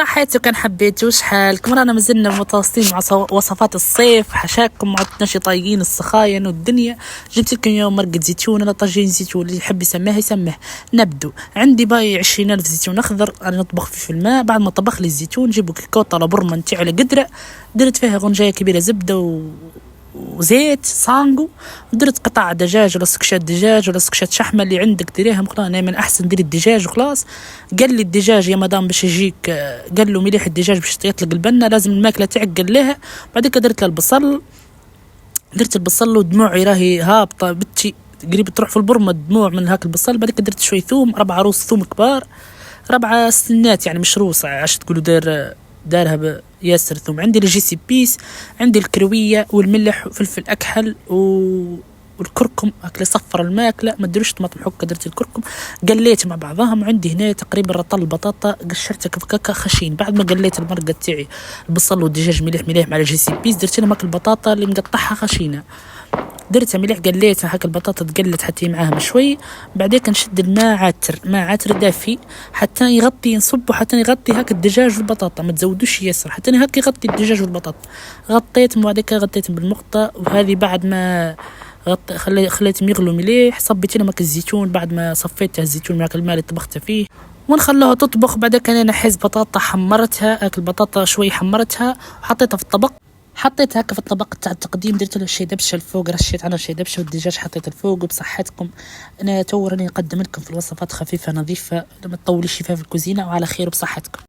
صحيتو كان حبيتو شحالكم؟ رانا مازلنا متواصلين مع وصفات الصيف. حشاكم ما عدناش طايقين السخاين والدنيا. جبت لكم اليوم مرقة زيتون ولا طاجين زيتون، اللي يحب يسميه يسميه. نبدو عندي باي 20,000 زيتون اخضر، انا نطبخ فيه في الماء. بعد ما طبخ لي الزيتون جيبوا كوطه ولا برمه نتاع على قدره، درت فيها غنجايه كبيره زبده وزيت صانغو، درت قطع دجاج ولا سكشات دجاج ولا سكشات شحمه اللي عندك ديريهم. خلاص انا من احسن ديري الدجاج وخلاص. قال لي الدجاج يا مدام باش يجيك، قال له مليح الدجاج باش يطلق البنه لازم الماكله تعقل لها. بعد كده درت له البصل، درت البصل ودموعي راهي هابطه بتشي قريب تروح في البرمه دموع من هاك البصل. بعد كده درت شوي ثوم، 4 روس ثوم كبار، 4 سنات يعني مش روس عشان تقولوا دارها ياسر ثوم. عندي الجي سي بيس، عندي الكرويه والملح وفلفل اكحل والكركم اللي صفر الماكله. ما ديروش طماطم حكه، درت الكركم قليت مع بعضهم. عندي هنا تقريبا رطل البطاطا قشرتها كفكاكه خشين. بعد ما قليت المرقه تاعي البصل والدجاج مليح مع الجي سي بيس، درت لهم هاك البطاطا اللي مقطعها خشينه، درتها مليح قليتها هاك البطاطا تقلت حتى معاها شوي. بعدين كنشد الماء عاتر دافي حتى يغطي، نصبه حتى يغطي هاك الدجاج والبطاطا، ما تزودوش ياسر حتى هاك يغطي الدجاج والبطاطا. غطيتهم وبعد كده غطيتهم بالمقطة. وهذه بعد ما خليتهم يغلوا مليح، صبيت لهم هاك الزيتون بعد ما صفيت الزيتون مع الماء اللي طبخته فيه ونخلوها تطبخ. بعد كده انا حيز بطاطا حمرتها، هاك البطاطا شوي حمرتها وحطيتها في الطبق. حطيت هكا في الطبق تاع التقديم، درت له شي دبشه الفوق، رشيت عنه شي دبشه، والدجاج حطيت الفوق. وبصحتكم انا تو راني نقدم لكم في الوصفات خفيفه نظيفه، ما تطوليش فيها في الكوزينه. وعلى خير وبصحتكم.